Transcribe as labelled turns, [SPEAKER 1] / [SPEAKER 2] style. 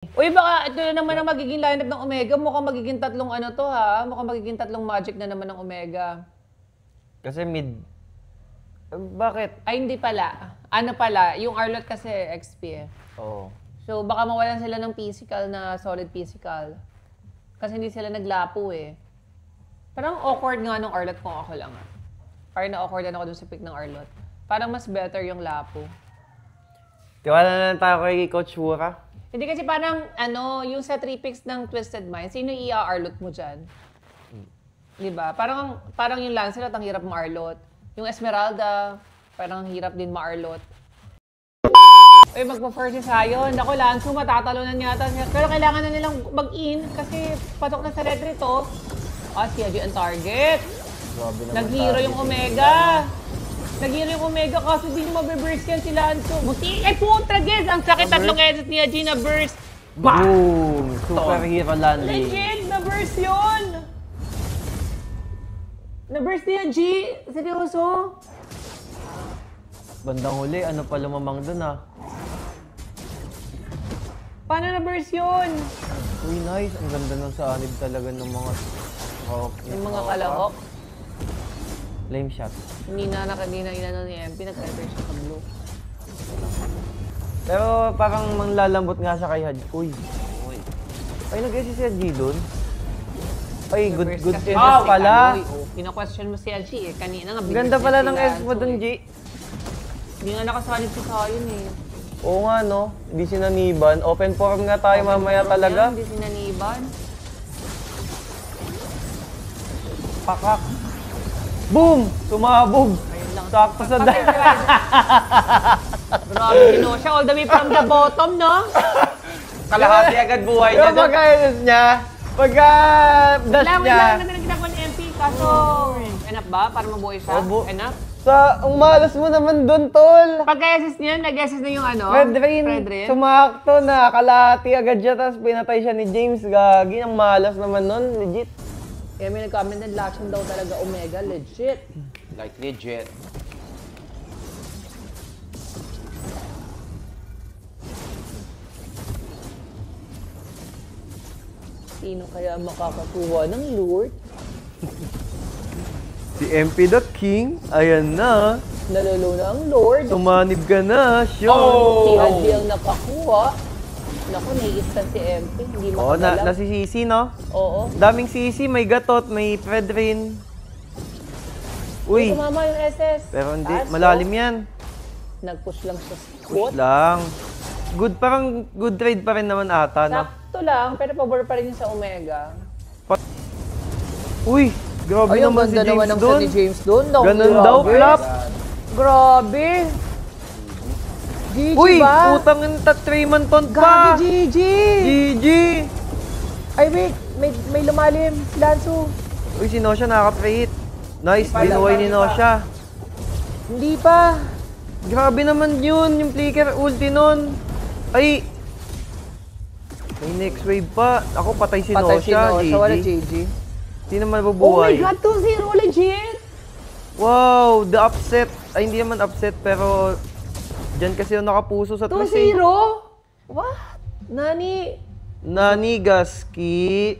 [SPEAKER 1] Uy, baka ito na naman ang magiging lineup ng Omega. Mukhang magiging tatlong ano to ha. Mukhang magiging tatlong Magic na naman ng Omega.
[SPEAKER 2] Kasi mid... Bakit?
[SPEAKER 1] Ay, hindi pala. Ano pala, yung Arlot kasi XP eh.
[SPEAKER 2] Oo.
[SPEAKER 1] So, baka mawalan sila ng physical na solid physical. Kasi hindi sila naglapo eh. Parang awkward nga nung Arlot kung ako lang. Parang na-awkward ako dun sa pick ng Arlot. Parang mas better yung lapo.
[SPEAKER 2] Tiwala na lang tayo kay Coach Wura.
[SPEAKER 1] Hindi kasi parang, ano, yung sa 3 picks ng Twisted Mind, sino i-Arlot mo dyan? Diba? Parang yung Lancelot, ang hirap ma-Arlot. Yung Esmeralda, parang hirap din ma-Arlot. Uy, magpa-first si Sion. Ako, Lanzo, matatalunan yata. Pero kailangan na nilang mag-in kasi patok na sa red to. Si Aji ang target. Nag-hero yung Omega. Nag-hero yung Omega kasi di nyo mabe-burst yan si Lanzo. Ay, putra, guys! Ang sakit tatlong edit ni Aji na burst.
[SPEAKER 2] Boom! Super hero landing.
[SPEAKER 1] Legit! Na-burst yun! Na-burst ni Aji. Seryoso?
[SPEAKER 2] Bandang huli, ano pa lumamang dun ah.
[SPEAKER 1] Paano na-burst yun?
[SPEAKER 2] Uy, nice. Ang ganda ng sanib talaga ng mga...
[SPEAKER 1] Yung mga kalahok.
[SPEAKER 2] Flame shot.
[SPEAKER 1] Hindi na inano ni MP. Nag-enter siya sa blue.
[SPEAKER 2] Pero parang manglalambot nga siya kay Hadji. Uy. Ay, nag-assist si Hadji dun. Ay, good assist pala.
[SPEAKER 1] Pina-question mo si Hadji eh. Kanina nga.
[SPEAKER 2] Ganda pala ng assist mo dun, G.
[SPEAKER 1] Hindi nga nakasalit si Sion eh.
[SPEAKER 2] Oo nga, no? Hindi sinaniban. Open forum nga tayo mamaya talaga.
[SPEAKER 1] Hindi sinaniban.
[SPEAKER 2] Pakak. Boom! Sumabog! Sakto sa dahil.
[SPEAKER 1] Grabe, siya all the way from the bottom, no?
[SPEAKER 2] Kalahati agad buhay niya. Pero pagka-dash niya, pagka-dash niya.
[SPEAKER 1] Wala na ginagawa ni MP, kaso enough ba para mabuhay siya? Enough?
[SPEAKER 2] Ang malas mo naman dun, tol.
[SPEAKER 1] Pagka-assist niya, nag-assist na yung ano?
[SPEAKER 2] Red Rain. Sumakto na, kalahati agad siya, tapos pinatay siya ni James. Gagi, ang malas naman nun, legit.
[SPEAKER 1] Kaya may nag-comment na Laction daw talaga Omega, legit.
[SPEAKER 3] Like legit.
[SPEAKER 1] Sino kaya makakakuha ng lure?
[SPEAKER 2] Si MP the King, ayan na.
[SPEAKER 1] Nalalo na ang Lord.
[SPEAKER 2] Tumanib ka na, Sean.
[SPEAKER 1] Si Adi ang nakakuha. Naku, naiistan si MP. Hindi makagalaw.
[SPEAKER 2] Nasisisi, no?
[SPEAKER 1] Oo.
[SPEAKER 2] Daming sisi, may gatot, may Fredrin. Uy.
[SPEAKER 1] Tumama yung SS.
[SPEAKER 2] Pero hindi, malalim yan.
[SPEAKER 1] Nag-push lang siya.
[SPEAKER 2] Push lang. Good, parang good trade pa rin naman ata, no?
[SPEAKER 1] Sakto lang, pero pabor pa rin yung sa Omega.
[SPEAKER 2] Uy, grabe
[SPEAKER 1] Ay,
[SPEAKER 2] naman si
[SPEAKER 1] ganda naman
[SPEAKER 2] James
[SPEAKER 1] ng
[SPEAKER 2] doon.
[SPEAKER 1] ni James doon.
[SPEAKER 2] Ganun daw, flap.
[SPEAKER 1] Grabe. GG
[SPEAKER 2] Uy,
[SPEAKER 1] ba?
[SPEAKER 2] putang yung Trayman ton
[SPEAKER 1] Gabi,
[SPEAKER 2] pa.
[SPEAKER 1] GG.
[SPEAKER 2] GG.
[SPEAKER 1] Ay, wait. May lumalim. Lanzo.
[SPEAKER 2] Uy, si Nosha nakaka-trade. Nice, binuhay ni Nosha.
[SPEAKER 1] Hindi pa.
[SPEAKER 2] Grabe naman yun, yung flicker ulti nun. Ay! May next wave pa. Ako patay si
[SPEAKER 1] Patay si
[SPEAKER 2] Nosha,
[SPEAKER 1] Nosha. Wala
[SPEAKER 2] GG.
[SPEAKER 1] GG.
[SPEAKER 2] Hindi naman
[SPEAKER 1] Oh my
[SPEAKER 2] mabubuhay.
[SPEAKER 1] God, 2-0 legit.
[SPEAKER 2] Wow, the upset. Ay, hindi naman upset, pero dyan kasi yung nakapuso sa
[SPEAKER 1] 2-0? What? Nani?
[SPEAKER 2] Nani Gaski.